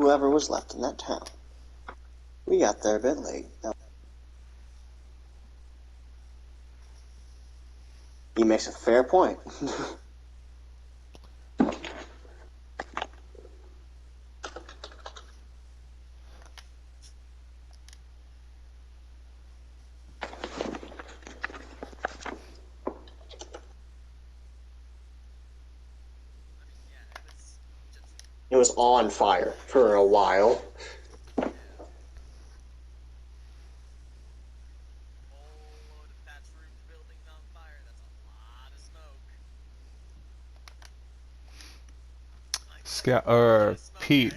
whoever was left in that town. We got there a bit late. He makes a fair point. It was on fire for a while. Scout or Pete.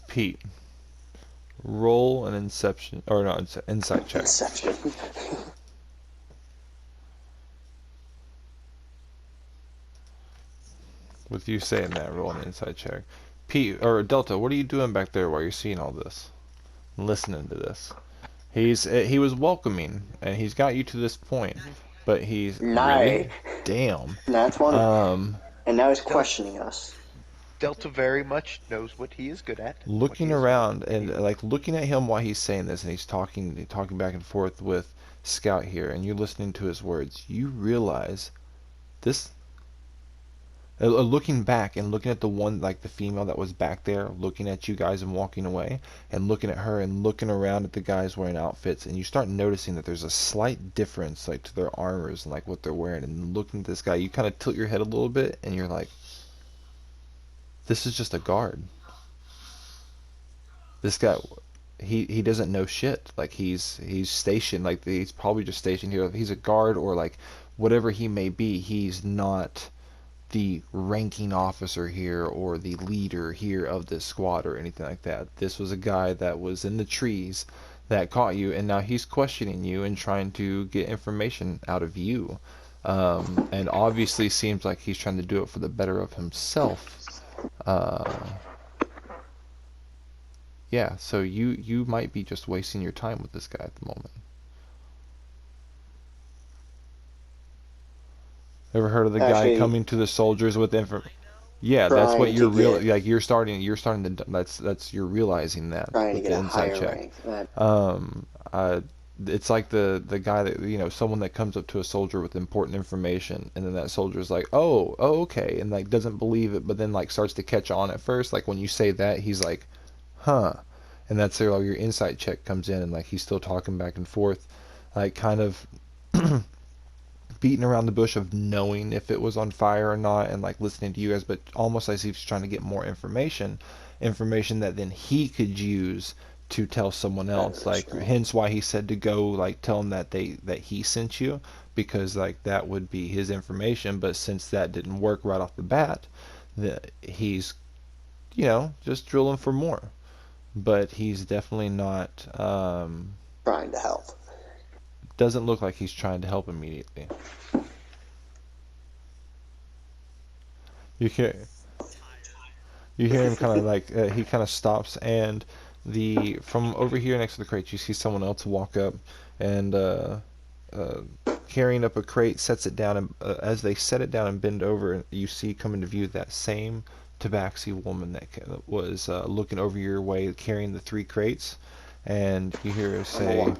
Pete. Roll an inception or no insight check. Inception. With you saying that, roll an insight check. Pete or Delta, what are you doing back there while you're seeing all this? Listening to this. He was welcoming and he's got you to this point, but he's really damn. That's one. And now he's questioning us. Delta very much knows what he is good at. Looking around and like looking at him while he's saying this, and he's talking back and forth with Scout here, and you're listening to his words. You realize this. Looking back and looking at the one, like the female that was back there, looking at you guys and walking away, and looking at her and looking around at the guys wearing outfits, and you start noticing that there's a slight difference, like to their armors and like what they're wearing. And looking at this guy, you kind of tilt your head a little bit, and you're like, "This is just a guard. This guy, he doesn't know shit. Like he's stationed, like he's probably just stationed here. He's a guard or like whatever he may be. He's not the ranking officer here or the leader here of this squad or anything like that. This was a guy that was in the trees that caught you, and now he's questioning you and trying to get information out of you. And obviously seems like he's trying to do it for the better of himself. Yeah, so you might be just wasting your time with this guy at the moment. Ever heard of the guy coming to the soldiers with info? Yeah, that's what you're like. You're starting to. That's you're realizing that with the inside check. It's like the guy that someone that comes up to a soldier with important information, and then that soldier's like, oh, okay, and like doesn't believe it, but then like starts to catch on at first. Like when you say that, he's like, huh, and that's where your insight check comes in, and like he's still talking back and forth, like kind of. Beating around the bush of knowing if it was on fire or not, and like listening to you guys, but almost as if he's trying to get more information that then he could use to tell someone else. Like hence why he said to go like tell him that he sent you, because like that would be his information. But since that didn't work right off the bat, he's just drilling for more. But he's definitely not trying to help. Doesn't look like he's trying to help immediately. You hear him kind of like he kind of stops, and from over here next to the crate you see someone else walk up and carrying up a crate, sets it down, and as they set it down and bend over, you see come into view that same tabaxi woman that was looking over your way carrying the 3 crates, and you hear her say,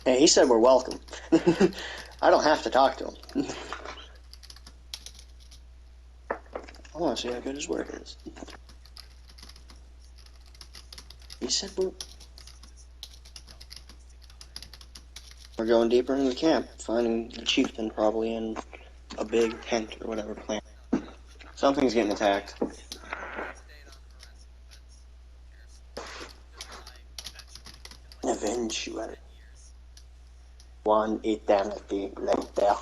Hey, he said we're welcome. I don't have to talk to him. I want to see how good his work is. He said we're going deeper into the camp, finding the chieftain probably in a big tent or whatever plant. Something's getting attacked. Eventually. One eternity later.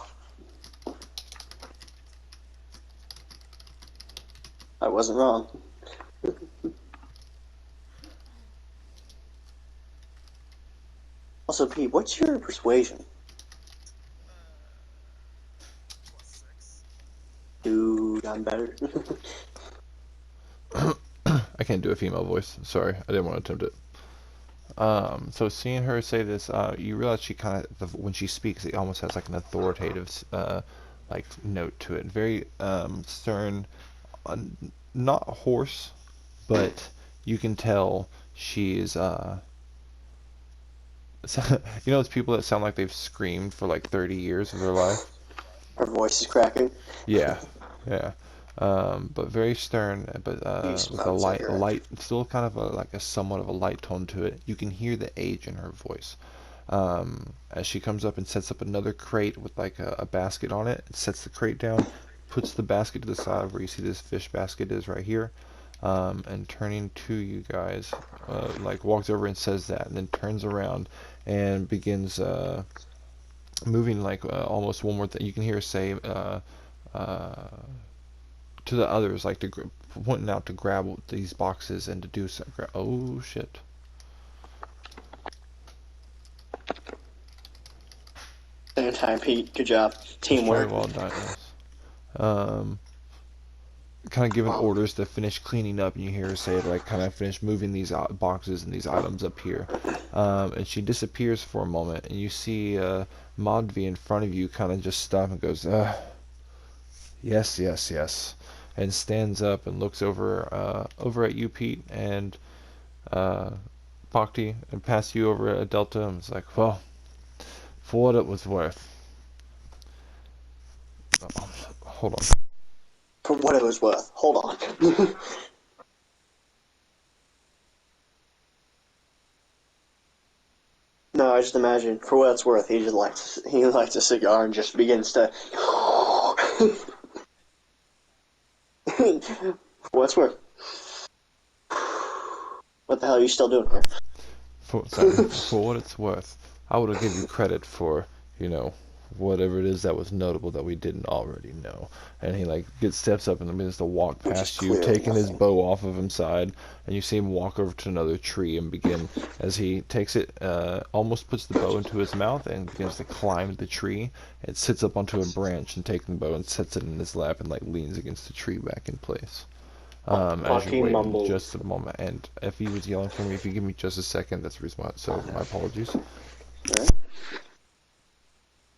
I wasn't wrong. Also, Pete, what's your persuasion? Dude, I'm better. I can't do a female voice. Sorry, I didn't want to attempt it. So seeing her say this, you realize she kind of, when she speaks, it almost has like an authoritative, like note to it. Very stern, uh, not hoarse, but you can tell she's, you know, those people that sound like they've screamed for like 30 years of their life. Her voice is cracking. Yeah, yeah. But very stern, but Use with modes of a your light, still kind of like a somewhat of a light tone to it. You can hear the age in her voice. As she comes up and sets up another crate with like a basket on it, sets the crate down, puts the basket to the side where you see this fish basket is right here, and turning to you guys, like walks over and says that, and then turns around and begins moving like almost one more thing. You can hear her say uh, to the others, like pointing out to grab these boxes and to do so. Oh shit! same time, Pete. Good job. It's very Teamwork. well done. Yes. Um, kind of giving Wow. orders to finish cleaning up, and you hear her say like kind of finish moving these boxes and these items up here, and she disappears for a moment, and you see Madvi in front of you kind of just stop and goes, yes, yes, yes, and stands up and looks over at you, Pete, and uh, Bhakti, and past you over at Delta, and was like, well, for what it was worth. Oh, hold on. For what it was worth. Hold on. No, I just imagine, for what it's worth, he lights a cigar and just begins to. For what it's worth. What the hell are you still doing here? For what it's worth, I would give you credit for, you know, whatever it is that was notable that we didn't already know. And he like steps up and begins to walk Which is past you, clearly taking his nothing. bow off of his side, and you see him walk over to another tree and begin, as he takes it, almost puts the bow into his mouth and begins to climb the tree. It sits up onto a branch and takes the bow and sets it in his lap and like leans against the tree back in place. As you Bucky wait in mumbles. just a moment. And if he was yelling for me, if you give me just a second, that's the reason why. So my apologies.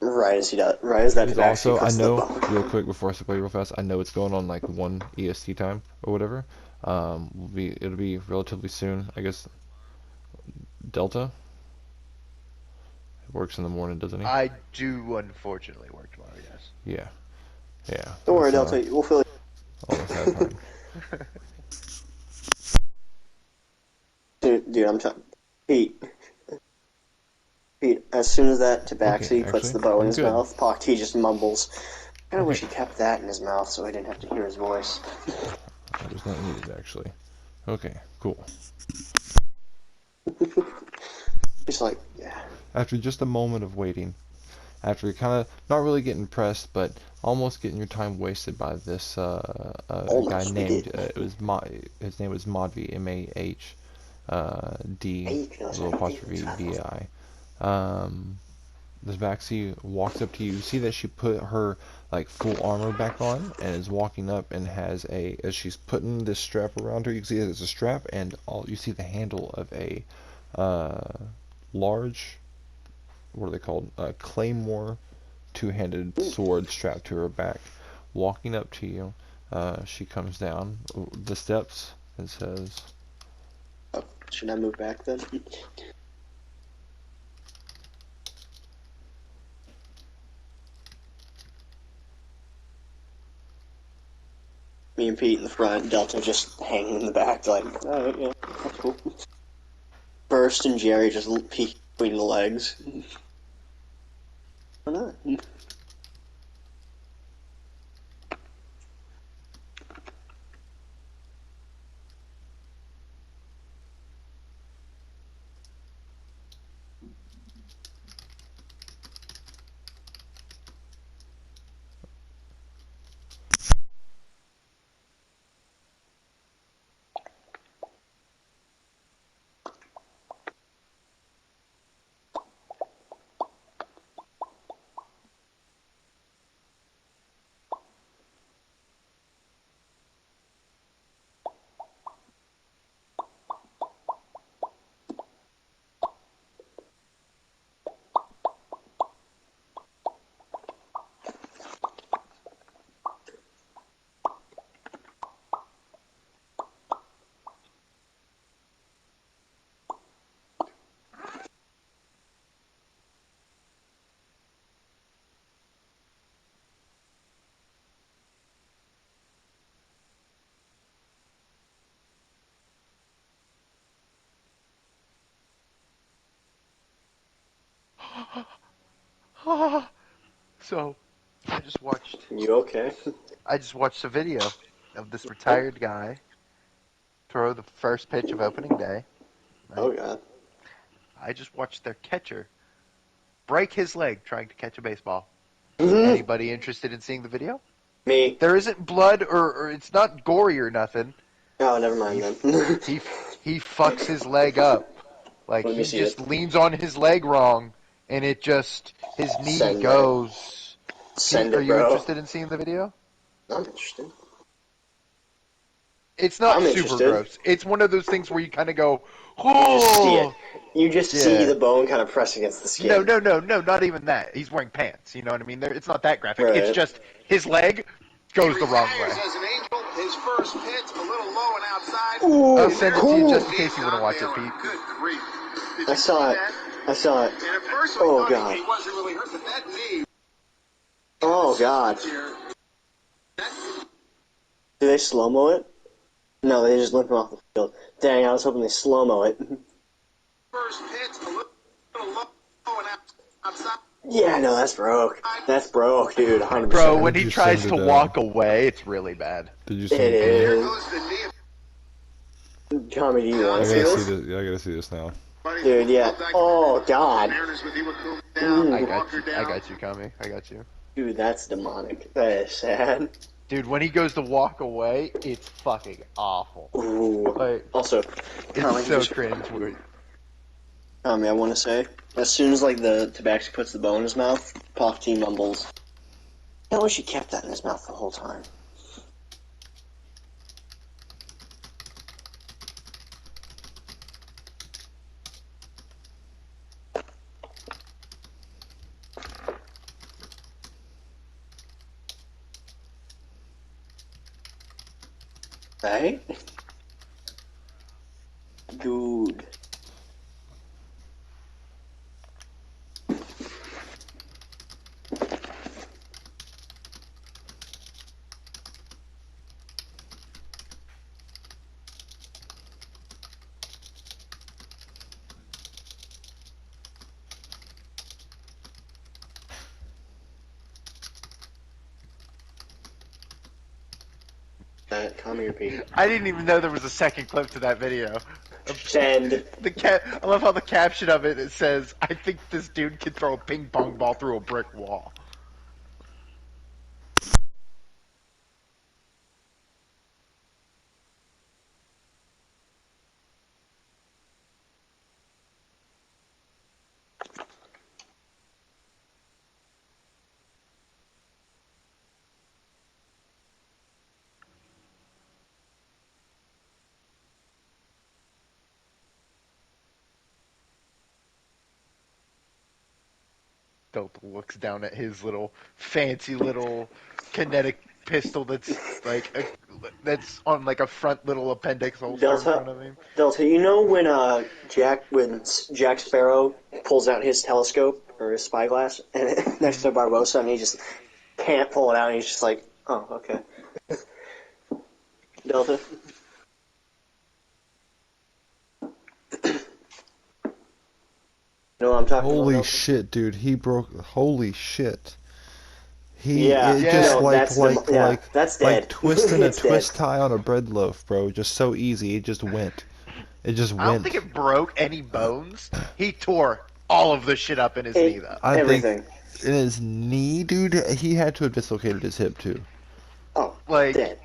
Right as that It's tabaxi also, I puts the know, bone. real quick before I play real fast, I know it's going on like 1 EST time or whatever. It'll be relatively soon, I guess. Delta works in the morning, doesn't he? I do unfortunately work tomorrow, yes. Yeah, yeah. Don't worry, That's Delta. We'll fill on the sad part. it. Dude, I'm telling Pete. Pete, as soon as that Okay, tabaxi puts actually, the bow in I'm his good. mouth, Pakti just mumbles. I kinda Okay, wish he kept that in his mouth so I didn't have to hear his voice. that is not needed actually. Okay, cool. He's like, yeah. After just a moment of waiting, after you're kind of not really getting pressed, but almost getting your time wasted by this guy Almost, we named did. his name was Madvi, Mahd D Hey, you can listen little to my favorite apostrophe travel. Vi. This Baxi walks up to you. You see that she put her like full armor back on and is walking up and has as she's putting this strap around her. You can see there's a strap and all. You see the handle of a uh, large, what are they called? Claymore two-handed Ooh, sword strapped to her back. Walking up to you, she comes down the steps and says, oh, should I move back then? Me and Pete in the front, Delta just hanging in the back, like, alright, yeah, that's cool. Burst and Jerry just peek between the legs. Why not? So, I just watched. You okay? I just watched a video of this retired guy throw the first pitch of opening day. Right? Oh god. I just watched their catcher break his leg trying to catch a baseball. Me. Anybody interested in seeing the video? There isn't blood or it's not gory or nothing. Oh, never mind He then. he he fucks his leg up. Like Let me he see it. just leans on his leg wrong and it just his knee Send it. goes. Pete, Send are it, you bro. interested in seeing the video? I'm interested. It's not I'm super interested. gross. It's one of those things where you kind of go, You just see it. "Oh." You just see Yeah. the bone kind of press against the No, skin. no, no, no, not even that. He's wearing pants. You know what I mean? It's not that graphic. It's Right. just his leg goes the wrong way. As an angel, his first pitch a little low and outside. Ooh, I'll send it to you just in Deep case you want to down watch it, Baylor. Pete. Good grief. Did I you saw see it. that? I saw it. And at first, Oh, I thought God. he wasn't really hurt, but that knee. Oh god. Here, Do they slow mo it? No, they just limp him off the field. Dang, I was hoping they slow mo it. first pitch a little low and outside. Yeah, no, that's broke. That's broke, dude. 100%. Bro, when Did he you tries send to it, walk away, it's really bad. Did you It send it? Here is. goes the knee. Tommy, do you want I to see gotta see this? this. Yeah, I gotta see this now. Dude, yeah. Oh, God. Mariners with Iwakuma Ooh. down, I Walker got down. you, Kami. I got you. Dude, that's demonic. That is sad. Dude, when he goes to walk away, it's fucking awful. Ooh. Like, Also, Tommy, it's so just- cringe. Tommy, I want to say, as soon as like the Tabaxi puts the bone in his mouth, Puff T mumbles, I wish he kept that in his mouth the whole time. Right? Dude. Come here, Pete. I didn't even know there was a second clip to that video. Send. I love how the caption of it says, "I think this dude can throw a ping pong ball through a brick wall." Delta looks down at his little fancy little kinetic pistol that's on like a front little appendix holster in front of him. Delta, you know when Jack Sparrow pulls out his telescope or his spyglass and next to Barbosa and he just can't pull it out and he's just like, oh, okay. Delta? You know what I'm talking Holy about? shit, dude! He broke. Holy shit! He Yeah, it Yeah. just no, that's dead. like twisting a It's dead. twist tie on a bread loaf, bro. Just so easy. It just went. It just I don't went. think it broke any bones. He tore all of the shit up in his knee, though. I Everything. think in his knee, dude. He had to have dislocated his hip too, Oh, Like, dead.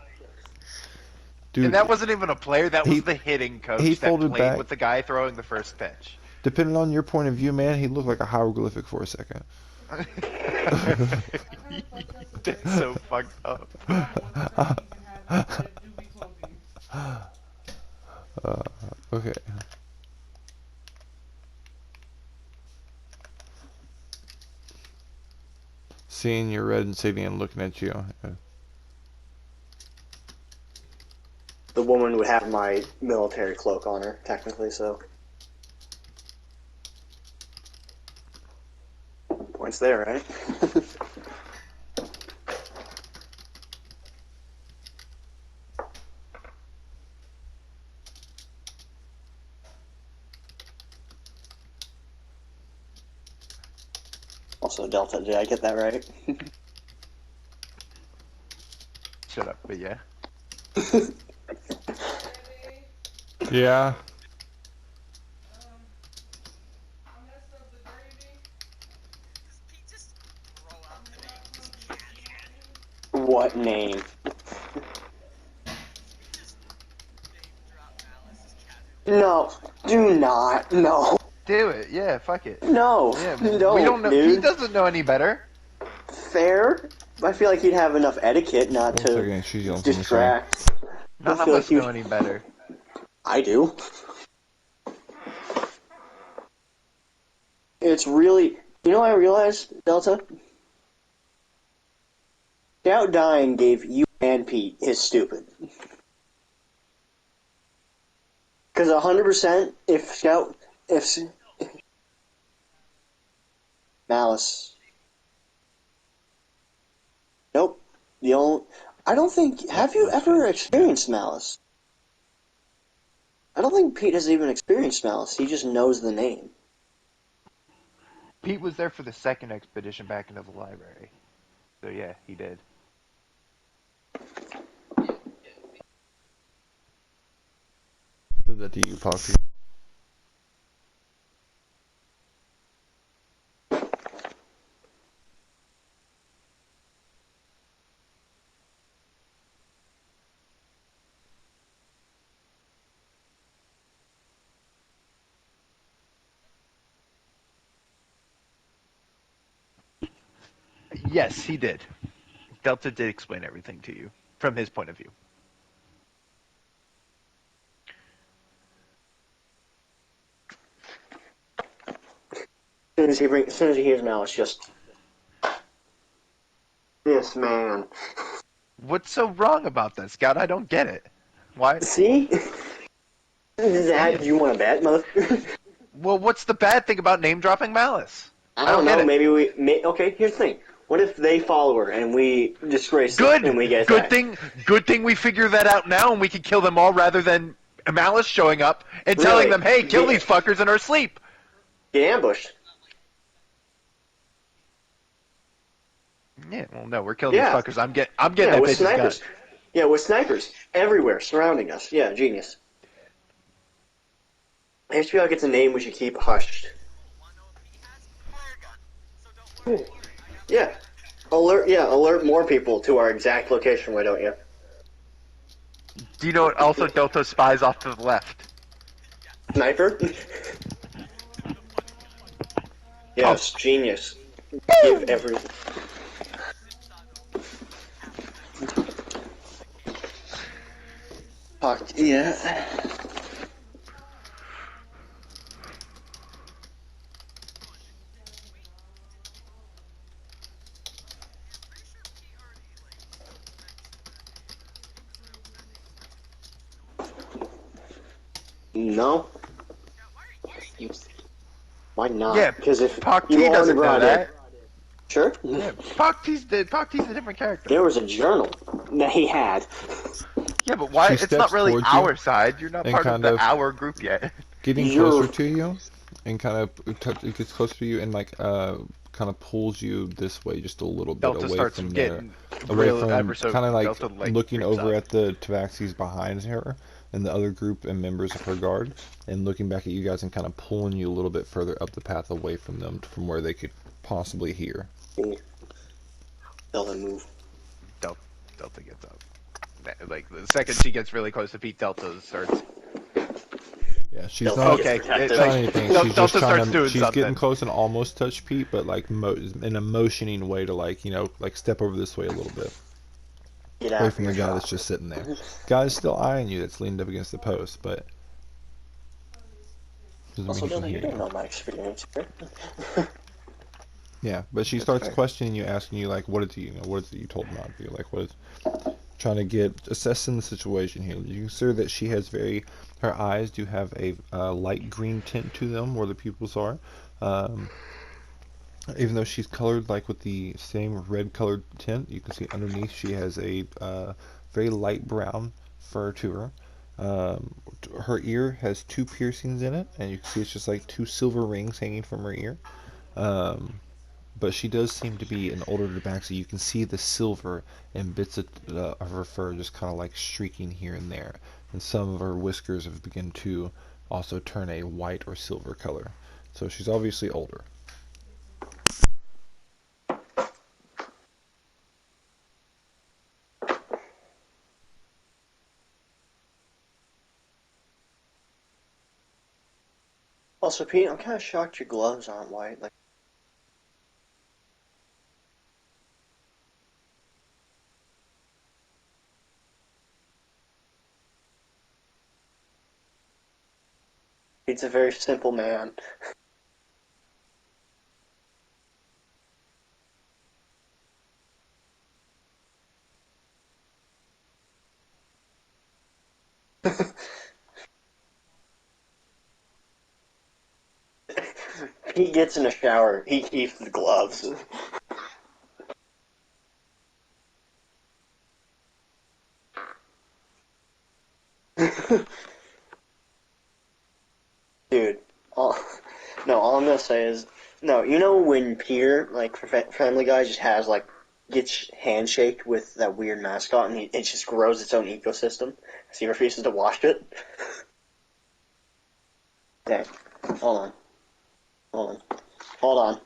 dude. and that wasn't even a player. That he- was the hitting coach he that folded played back. with the guy throwing the first pitch. Depending on your point of view, man, he looked like a hieroglyphic for a second. That's so fucked up. Okay. Seeing your red insignia and looking at you. The woman would have my military cloak on her, technically, so. Points there, right? Also, Delta. Did I get that right? Shut up, but yeah. Yeah. What name? No, do not. No, Do it, yeah, fuck it. no, Yeah, don't, we don't know. dude. Pete doesn't know any better. Fair. I feel like he'd have enough etiquette not One to second, she's yelling something. Sorry. distract. I None of feel like us you. know any better. I do. It's really. You know what I realized, Delta? Scout dying gave you and Pete his stupid. Because 100%, if Malice. Nope. The only. I don't think. Have you ever experienced Malice? I don't think Pete has even experienced Malice. He just knows the name. Pete was there for the second expedition back into the library. So yeah, he did. Said that to you, Poppy. Yes, he did. Delta did explain everything to you from his point of view. As soon as he hears Malice, just this man. What's so wrong about that, Scout? I don't get it. Why? See? That you want to bet, mother? Well, what's the bad thing about name dropping Malice? I don't don't get know. it. Maybe okay, here's the thing. What if they follow her and we disgrace Good. them and we get Good attacked? thing. Good thing we figure that out now, and we can kill them all rather than Malice showing up and telling Really? them, "Hey, kill Yeah. these fuckers in our sleep." Get ambushed. Yeah. Well, no, we're killing Yeah. these fuckers. I'm getting Yeah, that with bitch's gun. snipers. Yeah, with snipers everywhere surrounding us. Yeah, genius. I just feel like it's a name we should keep hushed. Yeah. Alert more people to our exact location, why don't you? Do you know what? Also, Delta spies off to the left. Sniper? Yes, genius. Give every. Fuck, yeah. No. Why not? Yeah, Because if Pak you T already doesn't know brought that. it. Sure. Yeah, Pak T's a different character. There was a journal that he had. Yeah, but why? She It's steps not really towards you our side. You're not and part of kind the of- our group yet. Getting You're- closer to you, and kind of it gets closer to you, and like kind of pulls you this way just a little bit Delta away starts from getting there, away real from ever so kind of like Delta, looking creeps over up. at the tabaxis behind her and the other group and members of her guard, and looking back at you guys and kind of pulling you a little bit further up the path away from them, from where they could possibly hear. Tell them move. Delta gets up. Like the second she gets really close to Pete, Delta starts. Yeah, she's Delta not gets Okay, protected. it's trying like anything. Delta She's just starts trying to. doing She's something. getting close and almost touch Pete, but like in a motioning way to like like step over this way a little bit. Get Away out from of the your guy shop. that's just sitting there. Guy's still eyeing you that's leaned up against the post, but doesn't Also, mean he Dylan, can you hear don't you. know my experience here. Yeah, but she That's starts fair. questioning you, asking you like, what is it what is it you told him not to do? Like, what is trying to assessing the situation here. You consider that she has her eyes do have a light green tint to them where the pupils are. Um, Even though she's colored like with the same red colored tint, you can see underneath she has a very light brown fur to her. Her ear has two piercings in it, and you can see it's just like two silver rings hanging from her ear. but she does seem to be an older tabaxi. You can see the silver and bits of her fur just kind of like streaking here and there, and some of her whiskers have begun to also turn a white or silver color. So she's obviously older. Also, Pete, I'm kind of shocked your gloves aren't white. Like, Pete's a very simple man. He gets in a shower, he keeps the gloves. Dude, all, no, all I'm gonna say is, no, you know when Peter, like Family Guy, just has like gets handshaked with that weird mascot, and it just grows its own ecosystem because he refuses to wash it. Okay, hold on, hold on, hold on.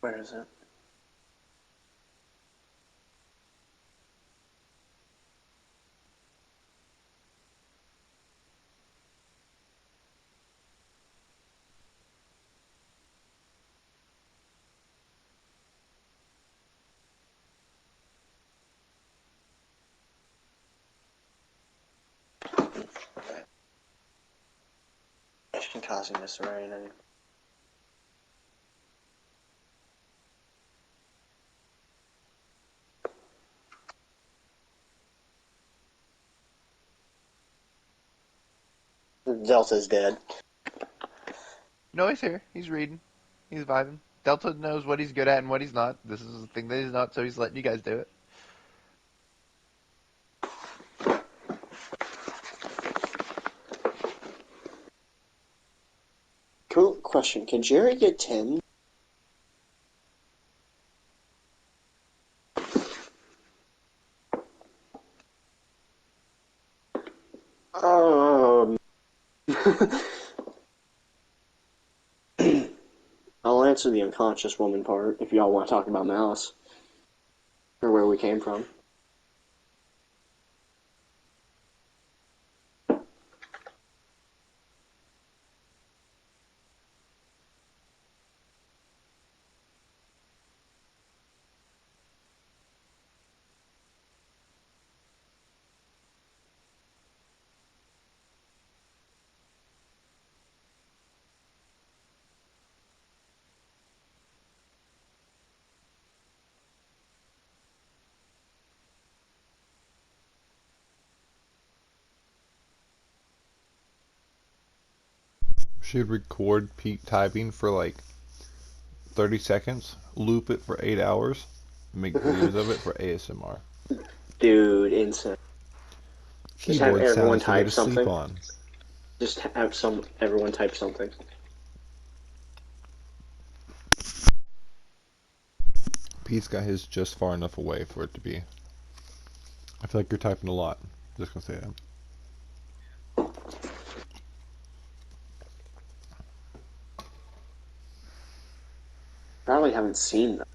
Where is it? It's causing disarray and everything. Delta's dead. No, he's here. He's reading. He's vibing. Delta knows what he's good at and what he's not. This is the thing that he's not, so he's letting you guys do it. Cool question. Can Jerry get 10? Um, I'll answer the unconscious woman part if y'all want to talk about Malice or where we came from. Should record Pete typing for like 30 seconds, loop it for 8 hours, make videos of it for ASMR. Dude, insane. Just have Keyboard everyone sounds to go type to sleep something. on. Just have everyone type something. Pete's got his just far enough away for it to be. I feel like you're typing a lot. Just gonna say that. Probably haven't seen them.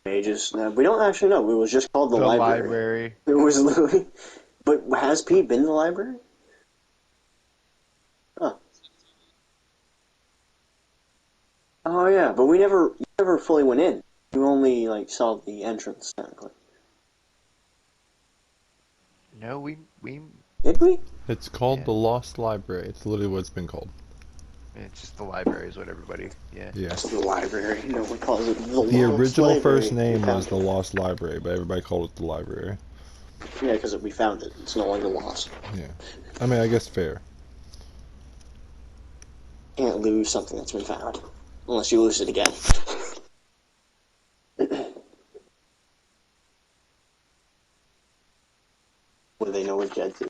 Ages. No, we don't actually know. It was just called the The library. library. It was literally. But has Pete been to the library? Oh. Oh yeah, but we never fully went in. You only like saw the entrance technically. No, we Did we? It's called Yeah. the Lost Library. It's literally what it's been called. It's just the library is what everybody. Yeah. Yeah. It's the library. No one calls it the The Lost original first Library. We name was found the it. Lost Library, but everybody called it the library. Yeah, because we found it. It's no longer lost. Yeah. I mean, I guess fair. Can't lose something that's been found. Unless you lose it again. What do they know is dead too?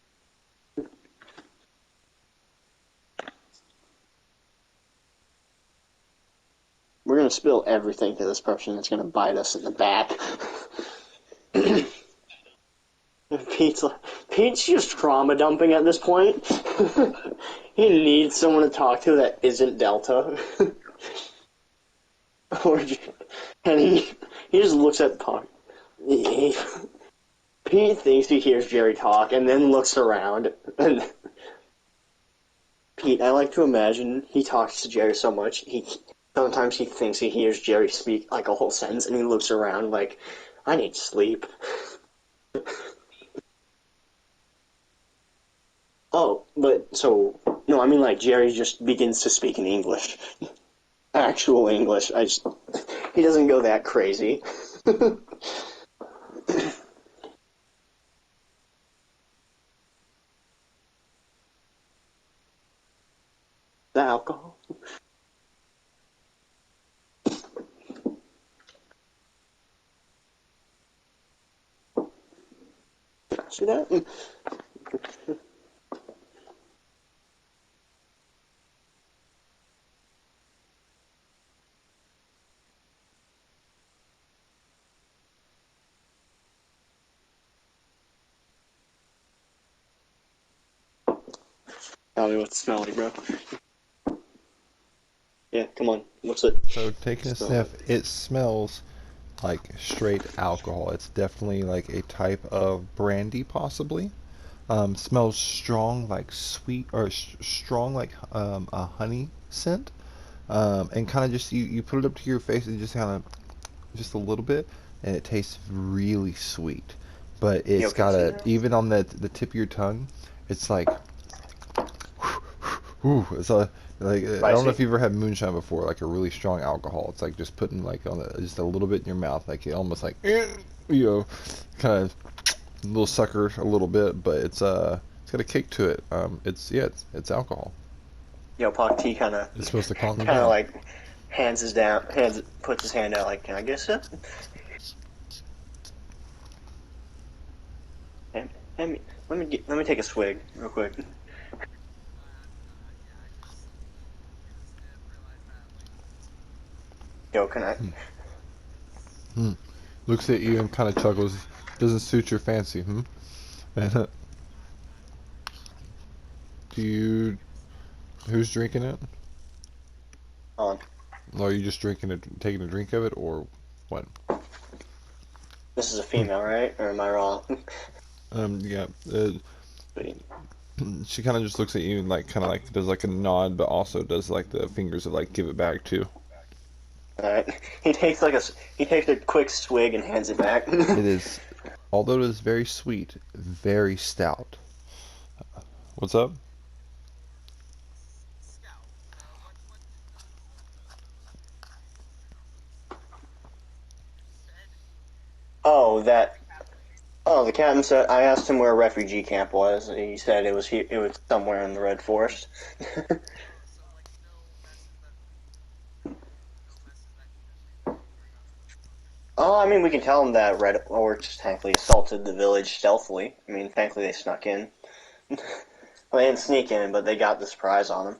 We're gonna spill everything to this person that's gonna bite us in the back. Pete's just trauma dumping at this point. He needs someone to talk to that isn't Delta. or just, and he just looks at Puck. Pete thinks he hears Jerry talk and then looks around. And Pete, I like to imagine he talks to Jerry so much, sometimes he thinks he hears Jerry speak like a whole sentence and he looks around like, I need sleep. Oh, but so no, I mean like Jerry just begins to speak in English, actual English. He doesn't go that crazy. The alcohol. See that? Tell me what's smelly, bro. Yeah, come on. What's it? So taking a sniff, it smells like straight alcohol. It's definitely like a type of brandy, possibly. Smells strong, like sweet, or strong, like a honey scent. And kind of just you put it up to your face and just kind of just a little bit, and it tastes really sweet. But Yo, it's can you got see a that? even on the tip of your tongue, it's like, ooh, it's a like I don't know Spicy? if you've ever had moonshine before, like a really strong alcohol. It's like just putting like on just a little bit in your mouth, like it almost like kind of little sucker a little bit, but it's got a kick to it. It's alcohol. Yo, Pak T It's supposed to calm you kind of down. like puts his hand out like, can I get a sip? Let me take a swig real quick. Yo, can I? Hmm. Looks at you and kind of chuckles. Doesn't suit your fancy, hmm? And do you? Who's drinking it? On. Or are you just drinking it, taking a drink of it, or what? This is a female, right? Or am I wrong? Yeah. Sweet. She kind of just looks at you and like kind of like does like a nod, but also does like the fingers of like give it back too. All right. He takes a quick swig and hands it back. It is, although it is very sweet, very stout. What's up? oh, that. Oh, the captain said. I asked him where a refugee camp was. He said it was here. It was somewhere in the Red Forest. Oh, I mean, we can tell them that Red Orcs technically assaulted the village stealthily. I mean, thankfully they snuck in. Well, they didn't sneak in, but they got the surprise on them.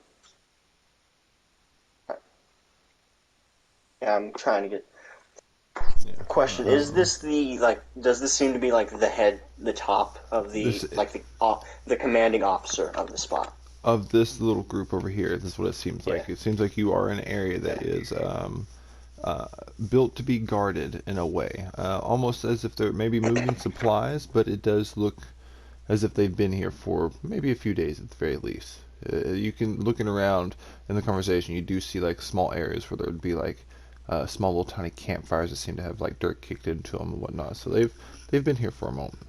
Yeah, I'm trying to get. Yeah. Question: Is this the like? Does this seem to be like the top of This the commanding officer of the spot? of this little group over here. This is what it seems Yeah. like. It seems like you are in an area that is uh, built to be guarded in a way, almost as if they're maybe moving supplies, but it does look as if they've been here for maybe a few days at the very least. You can looking around in the conversation, you do see like small areas where there would be like small little tiny campfires that seem to have like dirt kicked into them and whatnot. So they've been here for a moment.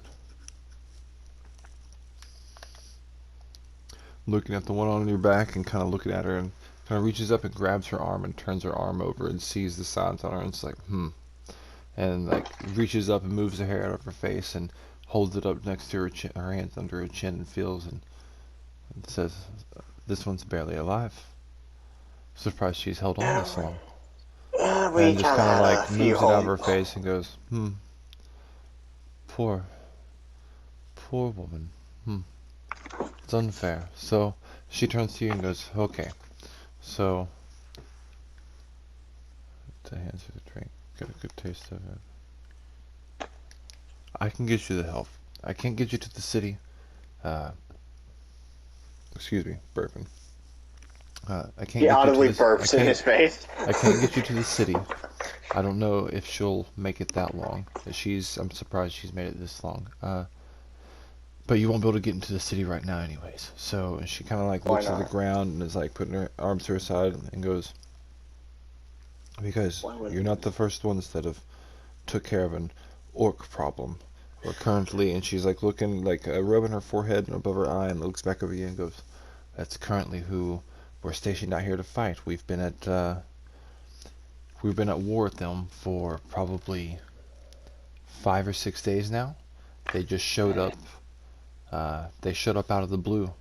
Looking at the one on your back and kind of looking at her and kind of reaches up and grabs her arm and turns her arm over and sees the signs on her and it's like, and like reaches up and moves her hair out of her face and holds it up next to her chin, her hands under her chin and feels and says, "This one's barely alive. Surprised she's held on this long." We And just kind of kind of had a like few moves it out of home. her face and goes, poor, poor woman. It's unfair. So she turns to you and goes, okay, so to hands you the drink, get a good taste of it. I can get you the help. I can't get you to the city. Uh, excuse me, burping. I can't He get you to audibly this. burps in his face. I can't get you to the city. I don't know if she'll make it that long. I'm surprised she's made it this long. But you won't be able to get into the city right now anyways. So she kind of like Why looks at the not? ground and is like putting her arms to her side and goes, because Why wouldn't you're not the first ones that have took care of an orc problem. Or currently, and she's like looking, like rubbing her forehead and above her eye and looks back over you and goes, that's currently who we're stationed out here to fight. We've been at war with them for probably 5 or 6 days now. They just showed up. They showed up out of the blue.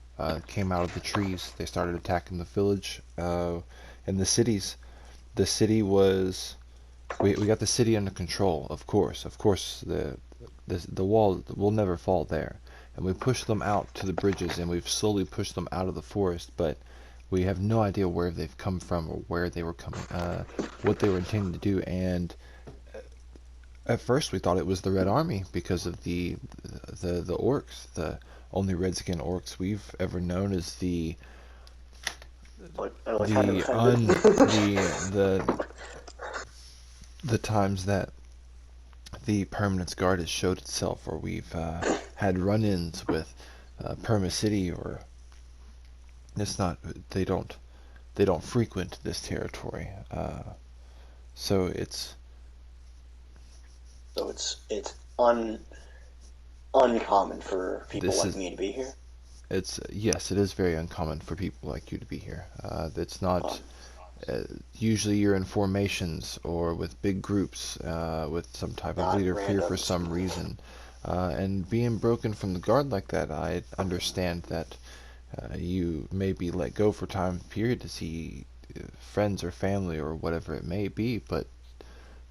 Came out of the trees. They started attacking the village and the cities. The city was. We got the city under control. Of course, the wall will never fall there. And we pushed them out to the bridges, and we've slowly pushed them out of the forest. But we have no idea where they've come from or where they were coming, what they were intending to do. And at first, we thought it was the Red Army because of the orcs. The only redskin orcs we've ever known is the Kind of the offended. the times that the Permanence Guard has showed itself, or we've had run-ins with Perma City, or it's not they don't frequent this territory. So So it's uncommon for people this like is me to be here. it's yes, it is very uncommon for people like you to be here. It's not. Um, Usually you're in formations or with big groups with some type of Not leader here for randoms. some reason. And being broken from the guard like that, I understand that you may be let go for time period to see friends or family or whatever it may be, but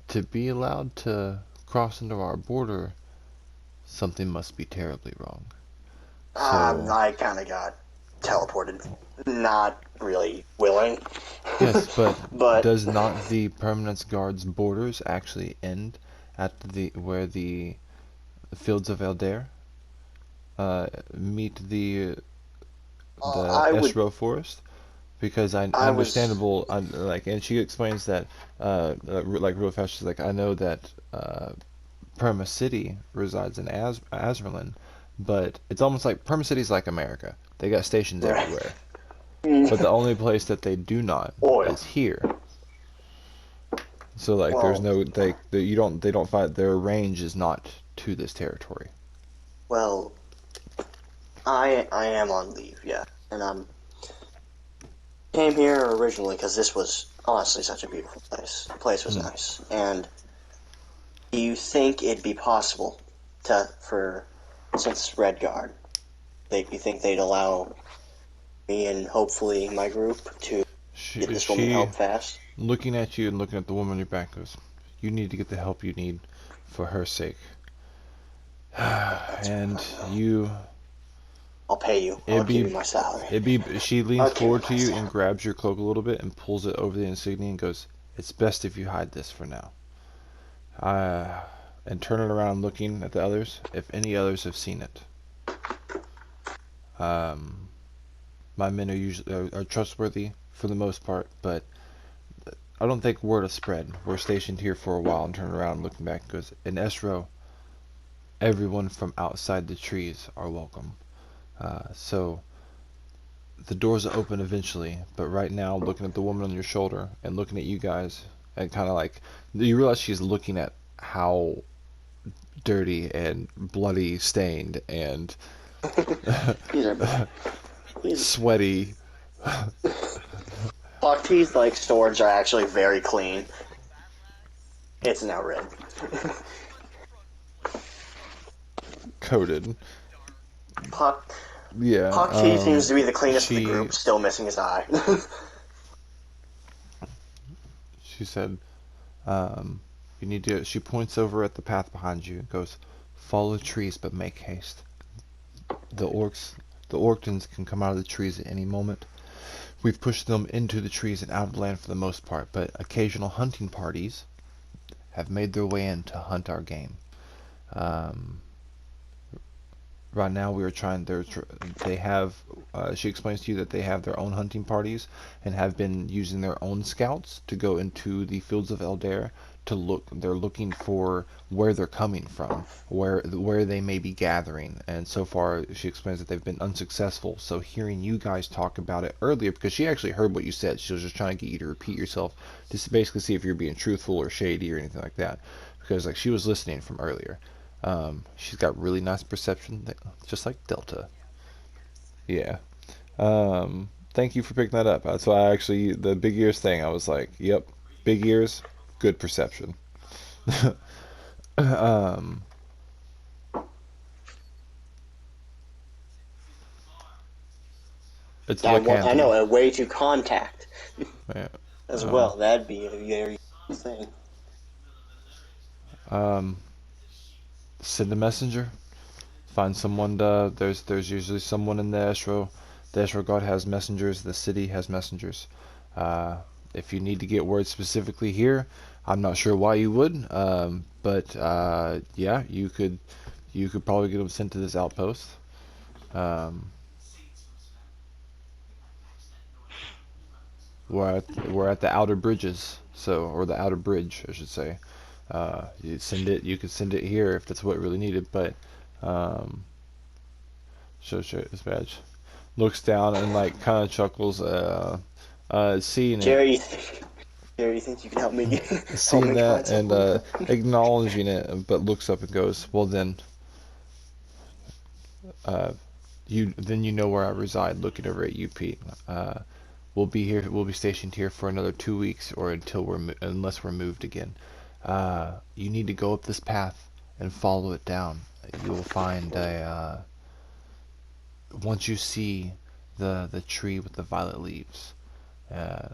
to be allowed to cross into our border, something must be terribly wrong. So, I kind of got teleported. Not really willing. yes, but But does not the Permanence Guard's borders actually end at the where the fields of Elder meet the I would. Eshro forest? Because I I was. understandable, like, and she explains that, like real fast. She's like, I know that Perma City resides in Azerland, but it's almost like Perma City's like America. They got stations everywhere, but the only place that they do not Oil. is here. So like, there's Well, no they don't fight. Their range is not to this territory. well, I am on leave, yeah, and came here originally because this was honestly such a beautiful place. The place was Hmm. nice, and do you think it'd be possible to for since Redguard, you think they'd allow me and hopefully my group to get this woman She help fast? looking at you and looking at the woman on your back goes, "You need to get the help you need, for her sake." That's And fine. you, I'll pay you. I'll it'd give you be my salary. it'd be. She leans I'll give you forward to my you and salary. grabs your cloak a little bit and pulls it over the insignia and goes, "It's best if you hide this for now." Uh, and turning around looking at the others, if any others have seen it. Um, my men are usually are trustworthy for the most part, but I don't think word will spread. We're stationed here for a while and turn around looking back and goes, in Esro, everyone from outside the trees are welcome. So the doors will open eventually, but right now, looking at the woman on your shoulder and looking at you guys, and kind of like, you realize she's looking at how dirty and bloody stained and These are. These, sweaty Lockheed's like storage are actually very clean. It's now red. Coated. Puck Yeah. Pucky seems to be the cleanest of the She group, still missing his eye. she said, you need to. She points over at the path behind you and goes, "Follow the trees, but make haste. The Orktons can come out of the trees at any moment. We've pushed them into the trees and out of the land for the most part, but occasional hunting parties have made their way in to hunt our game. Um, right now, we are trying. They have. She explains to you that they have their own hunting parties and have been using their own scouts to go into the fields of Eldair to look. They're looking for where they're coming from, where they may be gathering. And so far, she explains that they've been unsuccessful. So hearing you guys talk about it earlier, because she actually heard what you said, she was just trying to get you to repeat yourself, to basically see if you're being truthful or shady or anything like that. Because like she was listening from earlier. She's got really nice perception, just like Delta. Yeah. Thank you for picking that up. That's why the big ears thing, I was like, yep, big ears, good perception. um, it's I know Lycanthropy. a way to contact Yeah. as Um, well. That'd be a very thing. um, Send a messenger. Find someone. There's usually someone in the Esro. The Esro God has messengers. The city has messengers. Uh, if you need to get word specifically here, I'm not sure why you would. But yeah, you could probably get them sent to this outpost. Um, we're at the outer bridges, or the outer bridge, I should say. You could send it here if that's what really needed, but um, show this badge. Looks down and like kind of chuckles, seeing it, Jerry, Jerry, you think you can help me? Help seeing me find that, and someone? acknowledging it, but looks up and goes, "Well then, uh, you know where I reside." Looking over at you, Pete. We'll be here. We'll be stationed here for another 2 weeks, or unless we're moved again. You need to go up this path and follow it down. You will find once you see the tree with the violet leaves, uh,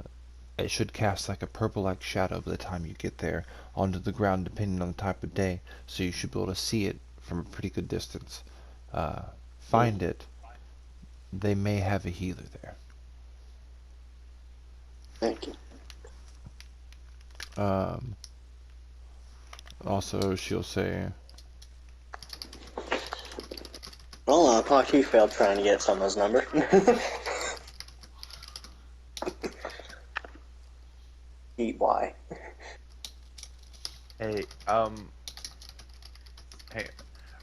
it should cast like a purple-like shadow by the time you get there onto the ground, depending on the type of day. So you should be able to see it from a pretty good distance. Find it. They may have a healer there. Thank you. Um, Also, she'll say, Well, Pucky failed trying to get someone's number. Eat why? Hey, hey,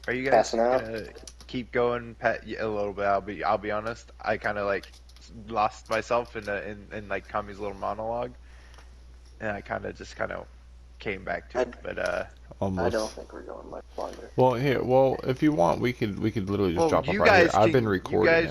are you guys Passing out. gonna keep going a little bit? I'll be honest. I kind of like lost myself in like Kami's little monologue, and I kind of came back to I, it. But I don't almost. think we're going much longer. Well, here. Well, if you want, we could literally just well, drop off right here. I've been you recording guys it.